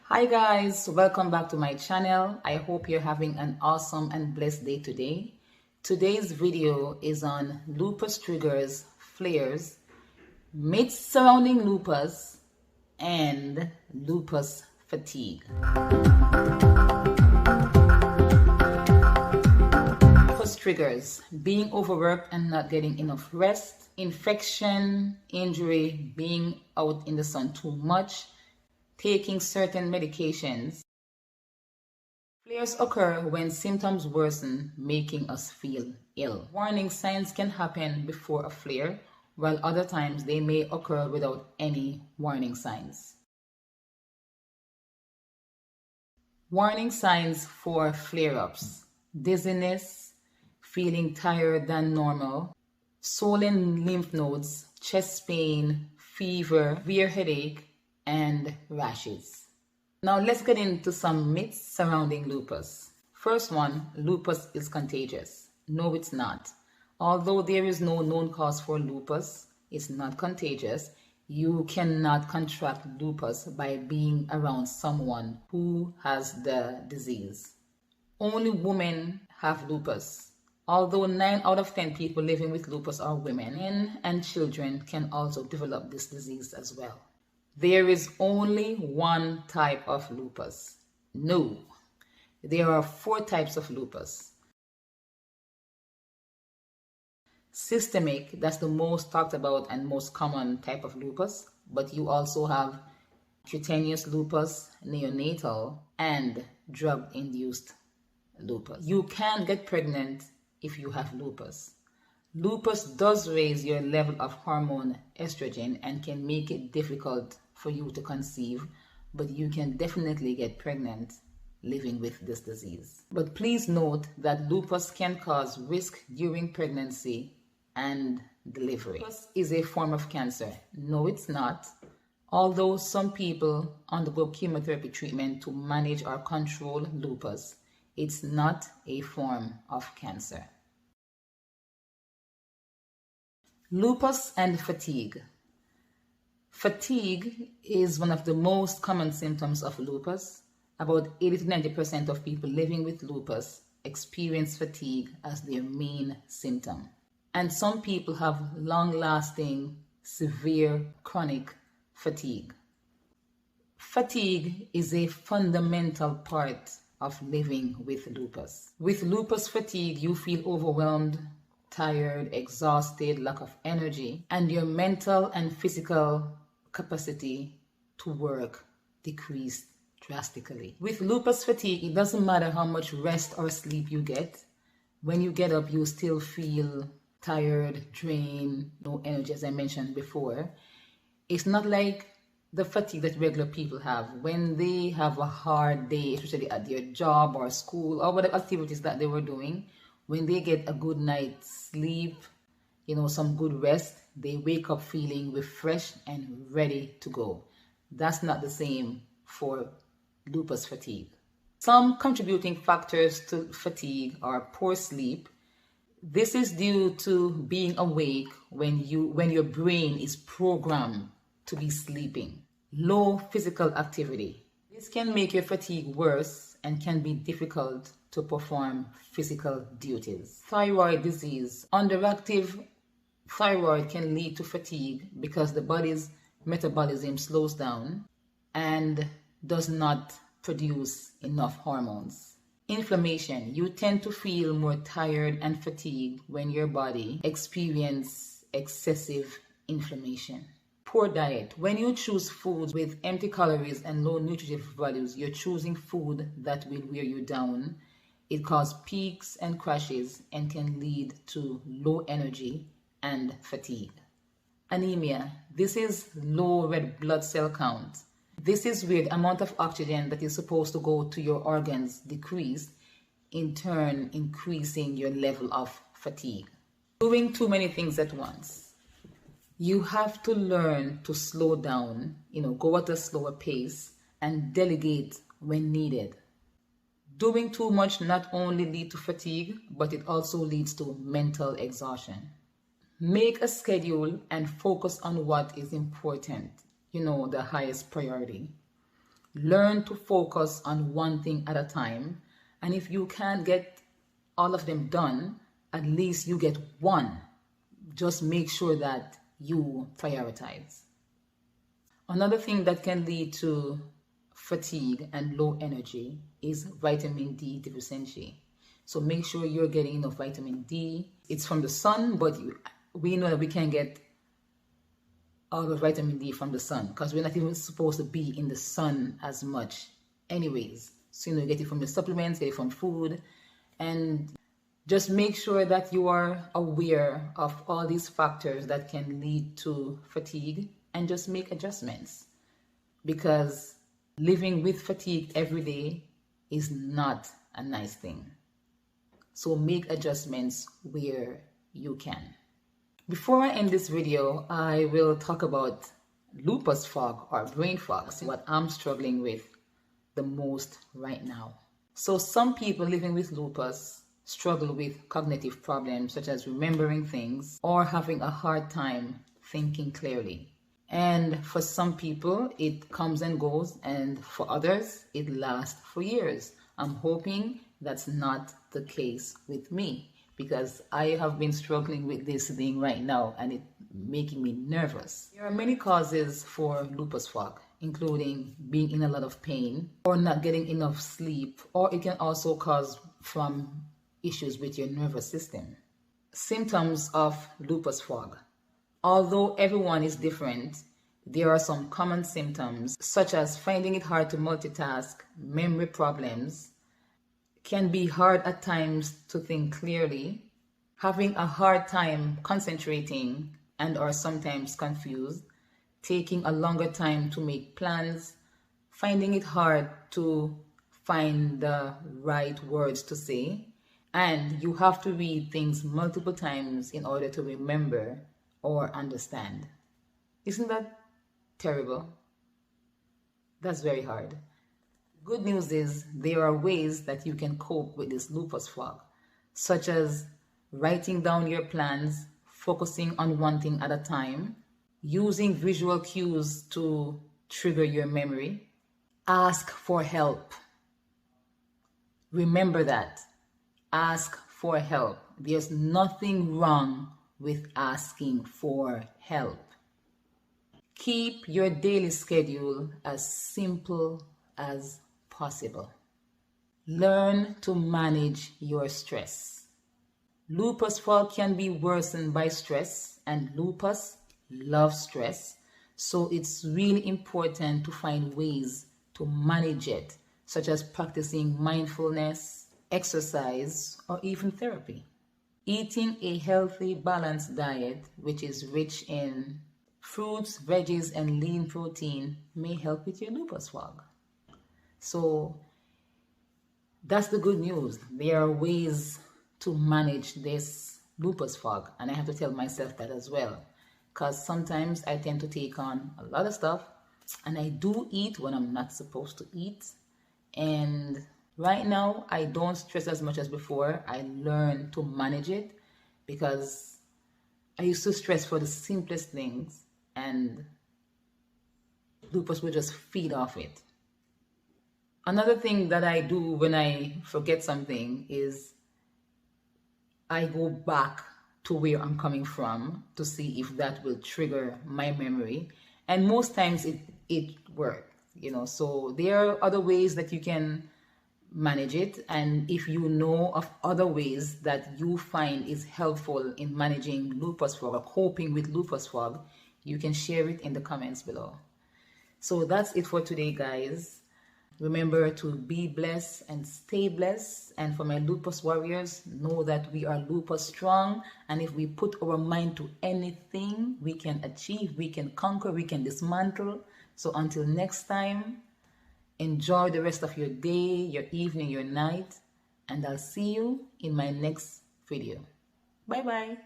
Hi guys, welcome back to my channel. I hope you're having an awesome and blessed day today. Today's video is on lupus triggers, flares, myths surrounding lupus, and lupus fatigue. Lupus triggers: being overworked and not getting enough rest, infection, injury, being out in the sun too much, taking certain medications. Flares occur when symptoms worsen, making us feel ill. Warning signs can happen before a flare, while other times they may occur without any warning signs. Warning signs for flare-ups: dizziness, feeling tired than normal, swollen lymph nodes, chest pain, fever, severe headache, and rashes. Now let's get into some myths surrounding lupus. First one, lupus is contagious. No, it's not. Although there is no known cause for lupus, it's not contagious. You cannot contract lupus by being around someone who has the disease. Only women have lupus. Although 9 out of 10 people living with lupus are women, men and children can also develop this disease as well. There is only one type of lupus. No, there are 4 types of lupus. Systemic, that's the most talked about and most common type of lupus, but you also have cutaneous lupus, neonatal, and drug-induced lupus. You can get pregnant if you have lupus. Lupus does raise your level of hormone estrogen and can make it difficult for you to conceive, but you can definitely get pregnant living with this disease. But please note that lupus can cause risk during pregnancy and delivery. Lupus is a form of cancer. No, it's not. Although some people undergo chemotherapy treatment to manage or control lupus, it's not a form of cancer. Lupus and fatigue. Fatigue is one of the most common symptoms of lupus. About 80 to 90% of people living with lupus experience fatigue as their main symptom. And some people have long-lasting, severe, chronic fatigue. Fatigue is a fundamental part of living with lupus. With lupus fatigue, you feel overwhelmed, tired, exhausted, lack of energy, and your mental and physical capacity to work decreased drastically. With lupus fatigue, it doesn't matter how much rest or sleep you get. When you get up, you still feel tired, drained, no energy, as I mentioned before. It's not like the fatigue that regular people have when they have a hard day, especially at their job or school or whatever activities that they were doing. When they get a good night's sleep, some good rest, they wake up feeling refreshed and ready to go. That's not the same for lupus fatigue. Some contributing factors to fatigue are poor sleep. This is due to being awake when your brain is programmed to be sleeping. Low physical activity. This can make your fatigue worse and can be difficult to perform physical duties. Thyroid disease. Underactive thyroid can lead to fatigue because the body's metabolism slows down and does not produce enough hormones. Inflammation. You tend to feel more tired and fatigued when your body experiences excessive inflammation. Poor diet. When you choose foods with empty calories and low nutritive values, you're choosing food that will wear you down. It causes peaks and crashes and can lead to low energy and fatigue. Anemia. This is low red blood cell count. This is where the amount of oxygen that is supposed to go to your organs decrease, in turn increasing your level of fatigue. Doing too many things at once. You have to learn to slow down, go at a slower pace and delegate when needed. Doing too much not only leads to fatigue, but it also leads to mental exhaustion. Make a schedule and focus on what is important, the highest priority. Learn to focus on one thing at a time. And if you can't get all of them done, at least you get one. Just make sure that you prioritize. Another thing that can lead to fatigue and low energy is vitamin D deficiency. So make sure you're getting enough vitamin D. It's from the sun, but we know that we can't get all the vitamin D from the sun because we're not even supposed to be in the sun as much anyways. So, you get it from the supplements, get it from food, and just make sure that you are aware of all these factors that can lead to fatigue and just make adjustments, because living with fatigue every day is not a nice thing. So make adjustments where you can. Before I end this video, I will talk about lupus fog or brain fog, what I'm struggling with the most right now. So some people living with lupus struggle with cognitive problems such as remembering things or having a hard time thinking clearly. And for some people, it comes and goes, and for others, it lasts for years. I'm hoping that's not the case with me, because I have been struggling with this thing right now and it's making me nervous. There are many causes for lupus fog, including being in a lot of pain or not getting enough sleep, or it can also cause from issues with your nervous system. Symptoms of lupus fog. Although everyone is different, there are some common symptoms such as finding it hard to multitask, memory problems, can be hard at times to think clearly, having a hard time concentrating and are sometimes confused, taking a longer time to make plans, finding it hard to find the right words to say, and you have to read things multiple times in order to remember or understand. Isn't that terrible? That's very hard. Good news is there are ways that you can cope with this lupus fog, such as writing down your plans, focusing on one thing at a time, using visual cues to trigger your memory, ask for help. Remember that. Ask for help. There's nothing wrong with asking for help. Keep your daily schedule as simple as possible. Learn to manage your stress. Lupus fog can be worsened by stress, and lupus loves stress. So it's really important to find ways to manage it, such as practicing mindfulness, exercise, or even therapy. Eating a healthy, balanced diet, which is rich in fruits, veggies, and lean protein, may help with your lupus fog. So that's the good news. There are ways to manage this lupus fog, and I have to tell myself that as well, because sometimes I tend to take on a lot of stuff, and I do eat when I'm not supposed to eat. And right now, I don't stress as much as before. I learn to manage it because I used to stress for the simplest things, and lupus would just feed off it. Another thing that I do when I forget something is I go back to where I'm coming from to see if that will trigger my memory. And most times it works, So there are other ways that you can manage it. And if you know of other ways that you find is helpful in managing lupus fog or coping with lupus fog, you can share it in the comments below. So that's it for today, guys. Remember to be blessed and stay blessed. And for my lupus warriors, know that we are lupus strong. And if we put our mind to anything, we can achieve, we can conquer, we can dismantle. So until next time, enjoy the rest of your day, your evening, your night. And I'll see you in my next video. Bye-bye.